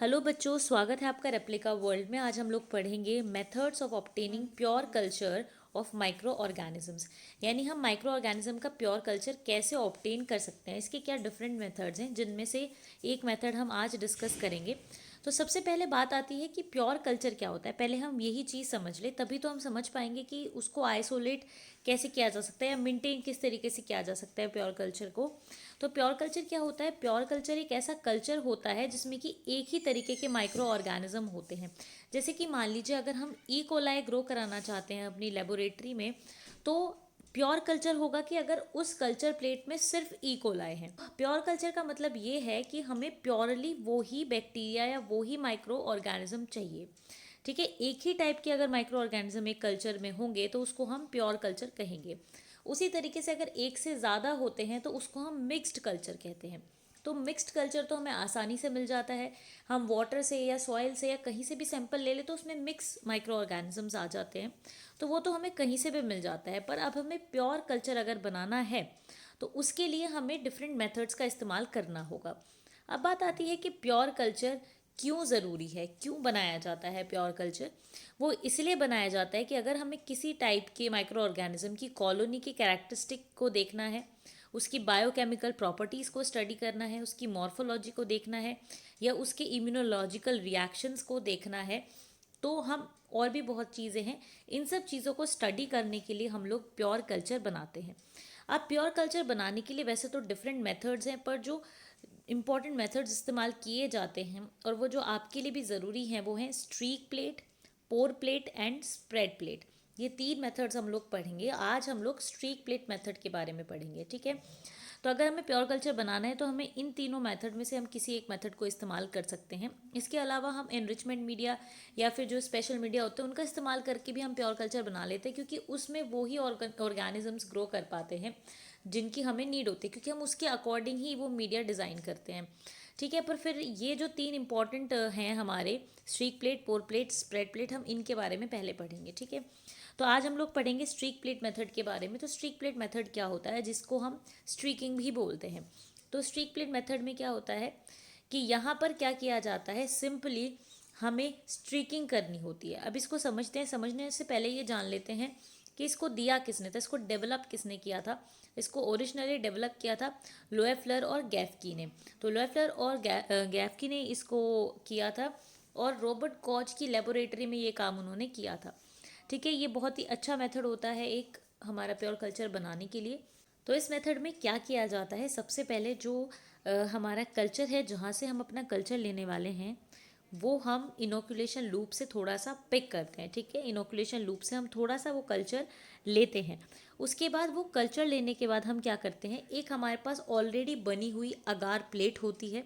Hello बच्चों, स्वागत है आपका रेप्लिका वर्ल्ड में। आज हम लोग पढ़ेंगे methods of obtaining pure culture of micro organisms. यानी हम माइक्रो ऑर्गेनिज्म का प्योर कल्चर कैसे ऑब्टेन कर सकते हैं, इसके क्या डिफरेंट मेथड्स हैं, जिनमें से एक मेथड हम आज डिस्कस करेंगे। तो सबसे पहले बात आती है कि प्योर कल्चर क्या होता है। पहले हम यही चीज़ समझ ले, तभी तो हम समझ पाएंगे कि उसको आइसोलेट कैसे किया जा सकता है या मेंटेन किस तरीके से किया जा सकता है प्योर कल्चर को। तो प्योर कल्चर क्या होता है? प्योर कल्चर एक ऐसा कल्चर होता है जिसमें कि एक ही तरीके के माइक्रो ऑर्गेनिज्म होते हैं। जैसे कि मान लीजिए अगर हम ई कोलाई ग्रो कराना चाहते हैं अपनी लेबोरेटरी में, तो प्योर कल्चर होगा कि अगर उस कल्चर प्लेट में सिर्फ ई कोलाई है। प्योर कल्चर का मतलब ये है कि हमें प्योरली वो ही बैक्टीरिया या वो ही माइक्रो ऑर्गेनिज्म चाहिए। ठीक है, एक ही टाइप के अगर माइक्रो ऑर्गेनिज्म एक कल्चर में होंगे तो उसको हम प्योर कल्चर कहेंगे। उसी तरीके से अगर एक से ज़्यादा होते हैं तो उसको हम मिक्स्ड कल्चर कहते हैं। तो मिक्स्ड कल्चर तो हमें आसानी से मिल जाता है। हम वाटर से या सॉइल से या कहीं से भी सैंपल ले ले तो उसमें मिक्स माइक्रो ऑर्गेनिजम्स आ जाते हैं। तो वो तो हमें कहीं से भी मिल जाता है। पर अब हमें प्योर कल्चर अगर बनाना है तो उसके लिए हमें डिफरेंट मेथड्स का इस्तेमाल करना होगा। अब बात आती है कि प्योर कल्चर क्यों ज़रूरी है, क्यों बनाया जाता है प्योर कल्चर। वो इसलिए बनाया जाता है कि अगर हमें किसी टाइप के माइक्रो ऑर्गेनिज्म की कॉलोनी की कैरेक्टरिस्टिक को देखना है, उसकी बायोकेमिकल प्रॉपर्टीज़ को स्टडी करना है, उसकी मॉर्फोलॉजी को देखना है या उसके इम्यूनोलॉजिकल रिएक्शंस को देखना है, तो हम और भी बहुत चीज़ें हैं, इन सब चीज़ों को स्टडी करने के लिए हम लोग प्योर कल्चर बनाते हैं। अब प्योर कल्चर बनाने के लिए वैसे तो डिफरेंट मेथड्स हैं, पर जो इम्पॉर्टेंट मेथड्स इस्तेमाल किए जाते हैं और वो जो आपके लिए भी ज़रूरी हैं वो हैं streak plate, pour plate and spread plate. ये तीन मेथड्स हम लोग पढ़ेंगे। आज हम लोग स्ट्रीक प्लेट मेथड के बारे में पढ़ेंगे। ठीक है, तो अगर हमें प्योर कल्चर बनाना है तो हमें इन तीनों मेथड में से हम किसी एक मेथड को इस्तेमाल कर सकते हैं। इसके अलावा हम एनरिचमेंट मीडिया या फिर जो स्पेशल मीडिया होते हैं उनका इस्तेमाल करके भी हम प्योर कल्चर बना लेते हैं, क्योंकि उसमें वो ही ऑर्गेनिजम्स ग्रो कर पाते हैं जिनकी हमें नीड होती है, क्योंकि हम उसके अकॉर्डिंग ही वो मीडिया डिज़ाइन करते हैं। ठीक है, पर फिर ये जो तीन इंपॉर्टेंट हैं हमारे, streak plate, pour plate, spread plate, हम इनके बारे में पहले पढ़ेंगे। ठीक है, तो आज हम लोग पढ़ेंगे स्ट्रीक प्लेट मेथड के बारे में। तो स्ट्रीक प्लेट मेथड क्या होता है, जिसको हम स्ट्रीकिंग भी बोलते हैं। तो स्ट्रीक प्लेट मेथड में क्या होता है कि यहाँ पर क्या किया जाता है, सिंपली हमें स्ट्रीकिंग करनी होती है। अब इसको समझते हैं। समझने से पहले ये जान लेते हैं कि इसको दिया किसने था, इसको डेवलप किसने किया था। इसको ओरिजिनली डेवलप किया था लोएफ्लर और गैफ्की ने। तो लोएफ्लर और गैफ्की ने इसको किया था और रॉबर्ट कॉच की लेबोरेटरी में ये काम उन्होंने किया था। ठीक है, ये बहुत ही अच्छा मेथड होता है एक हमारा प्योर कल्चर बनाने के लिए। तो इस मेथड में क्या किया जाता है, सबसे पहले जो हमारा कल्चर है, जहाँ से हम अपना कल्चर लेने वाले हैं, वो हम इनोकुलेशन लूप से थोड़ा सा पिक करते हैं। ठीक है, इनोकुलेशन लूप से हम थोड़ा सा वो कल्चर लेते हैं। उसके बाद वो कल्चर लेने के बाद हम क्या करते हैं, एक हमारे पास ऑलरेडी बनी हुई अगार प्लेट होती है।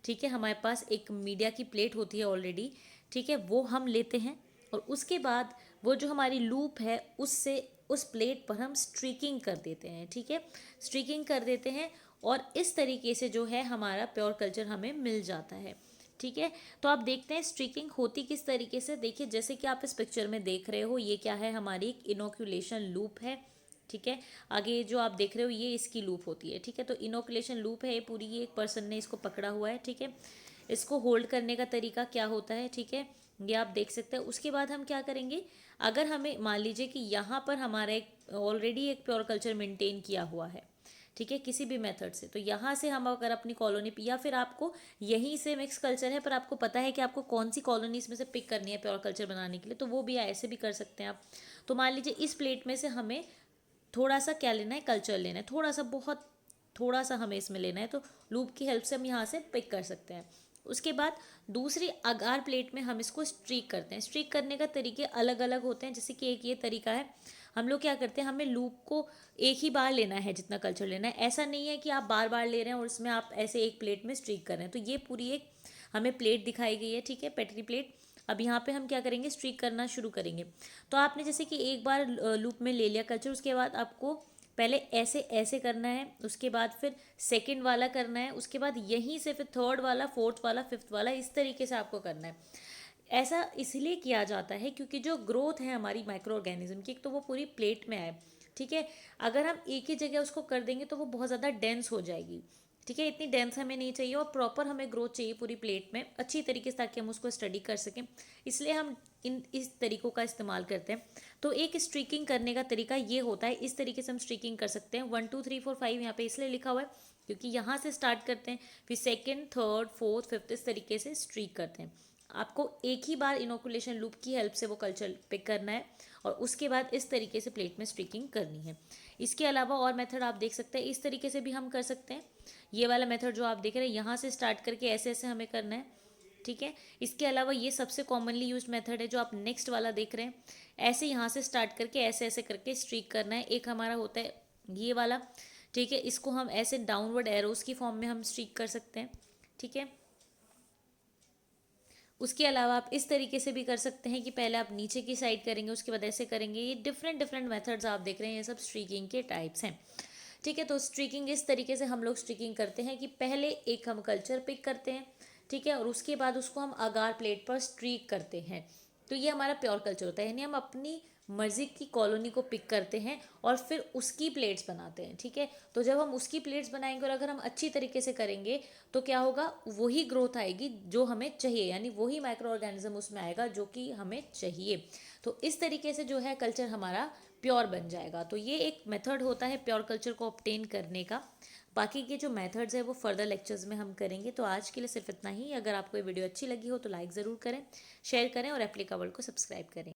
ठीक है, हमारे पास एक मीडिया की प्लेट होती है ऑलरेडी। ठीक है, वो हम लेते हैं और उसके बाद वो जो हमारी लूप है उससे उस प्लेट पर हम स्ट्रीकिंग कर देते हैं। ठीक है, स्ट्रीकिंग कर देते हैं और इस तरीके से जो है हमारा प्योर कल्चर हमें मिल जाता है। ठीक है, तो आप देखते हैं स्ट्रीकिंग होती किस तरीके से। देखिए, जैसे कि आप इस पिक्चर में देख रहे हो, ये क्या है, हमारी एक इनोकुलेशन लूप है। ठीक है, आगे जो आप देख रहे हो ये इसकी लूप होती है। ठीक है, तो इनोकुलेशन लूप है ये पूरी, ये एक पर्सन ने इसको पकड़ा हुआ है। ठीक है, इसको होल्ड करने का तरीका क्या होता है, ठीक है, ये आप देख सकते हैं। उसके बाद हम क्या करेंगे, अगर हमें मान लीजिए कि यहाँ पर हमारा एक ऑलरेडी एक प्योर कल्चर मेंटेन किया हुआ है, ठीक है, किसी भी मेथड से, तो यहाँ से हम अगर अपनी कॉलोनी या फिर आपको यहीं से मिक्स कल्चर है पर आपको पता है कि आपको कौन सी कॉलोनीज में से पिक करनी है प्योर कल्चर बनाने के लिए, तो वो भी ऐसे भी कर सकते हैं आप। तो मान लीजिए इस प्लेट में से हमें थोड़ा सा क्या लेना है, कल्चर लेना है, थोड़ा सा, बहुत थोड़ा सा हमें इसमें लेना है, तो लूप की हेल्प से हम यहाँ से पिक कर सकते हैं। उसके बाद दूसरी अगार प्लेट में हम इसको स्ट्रीक करते हैं। स्ट्रीक करने का तरीके अलग अलग होते हैं। जैसे कि एक ये तरीका है, हम लोग क्या करते हैं, हमें लूप को एक ही बार लेना है जितना कल्चर लेना है। ऐसा नहीं है कि आप बार बार ले रहे हैं और इसमें आप ऐसे एक प्लेट में स्ट्रीक कर रहे हैं। तो ये पूरी एक हमें प्लेट दिखाई गई है, ठीक है, पेटरी प्लेट। अब यहाँ पे हम क्या करेंगे, स्ट्रीक करना शुरू करेंगे। तो आपने जैसे कि एक बार लूप में ले लिया कल्चर, उसके बाद आपको पहले ऐसे ऐसे करना है, उसके बाद फिर सेकंड वाला करना है, उसके बाद यहीं से फिर थर्ड वाला, फोर्थ वाला, फिफ्थ वाला, इस तरीके से आपको करना है। ऐसा इसलिए किया जाता है क्योंकि जो ग्रोथ है हमारी माइक्रो ऑर्गेनिज्म की, एक तो वो पूरी प्लेट में आए। ठीक है, अगर हम एक ही जगह उसको कर देंगे तो वो बहुत ज़्यादा डेंस हो जाएगी। ठीक है, इतनी डेंस हमें नहीं चाहिए और प्रॉपर हमें ग्रोथ चाहिए पूरी प्लेट में अच्छी तरीके से, ताकि हम उसको स्टडी कर सकें। इसलिए हम इस तरीकों का इस्तेमाल करते हैं। तो एक स्ट्रीकिंग करने का तरीका ये होता है, इस तरीके से हम स्ट्रीकिंग कर सकते हैं। 1 2 3 4 5 यहाँ पे इसलिए लिखा हुआ है क्योंकि यहाँ से स्टार्ट करते हैं, फिर सेकेंड, थर्ड, फोर्थ, फिफ्थ, इस तरीके से स्ट्रीक करते हैं। आपको एक ही बार इनोकुलेशन लूप की हेल्प से वो कल्चर पिक करना है और उसके बाद इस तरीके से प्लेट में स्ट्रीकिंग करनी है। इसके अलावा और मेथड आप देख सकते हैं, इस तरीके से भी हम कर सकते हैं। ये वाला मेथड जो आप देख रहे हैं, यहाँ से स्टार्ट करके ऐसे ऐसे हमें करना है। ठीक है, इसके अलावा ये सबसे कॉमनली यूज मेथड है जो आप नेक्स्ट वाला देख रहे हैं। ऐसे यहाँ से स्टार्ट करके ऐसे ऐसे करके स्ट्रीक करना है। एक हमारा होता है ये वाला, ठीक है, इसको हम ऐसे डाउनवर्ड एरोज की फॉर्म में हम स्ट्रीक कर सकते हैं। ठीक है, उसके अलावा आप इस तरीके से भी कर सकते हैं कि पहले आप नीचे की साइड करेंगे, उसके बाद ऐसे करेंगे। ये डिफरेंट डिफरेंट मेथड्स आप देख रहे हैं, ये सब स्ट्रीकिंग के टाइप्स हैं। ठीक है, तो स्ट्रीकिंग इस तरीके से हम लोग स्ट्रीकिंग करते हैं कि पहले एक हम कल्चर पिक करते हैं, ठीक है, और उसके बाद उसको हम अगार प्लेट पर स्ट्रीक करते हैं। तो ये हमारा प्योर कल्चर होता है, यानी हम अपनी मर्जी की कॉलोनी को पिक करते हैं और फिर उसकी प्लेट्स बनाते हैं। ठीक है, तो जब हम उसकी प्लेट्स बनाएंगे और अगर हम अच्छी तरीके से करेंगे तो क्या होगा, वही ग्रोथ आएगी जो हमें चाहिए, यानी वही माइक्रो ऑर्गेनिज्म उसमें आएगा जो कि हमें चाहिए। तो इस तरीके से जो है कल्चर हमारा प्योर बन जाएगा। तो ये एक मेथड होता है प्योर कल्चर को ऑब्टेन करने का। बाकी के जो मेथड्स है वो फर्दर लेक्चर्स में हम करेंगे। तो आज के लिए सिर्फ इतना ही। अगर आपको ये वीडियो अच्छी लगी हो तो लाइक ज़रूर करें, शेयर करें और एप्लिका वर्ल्ड को सब्सक्राइब करें।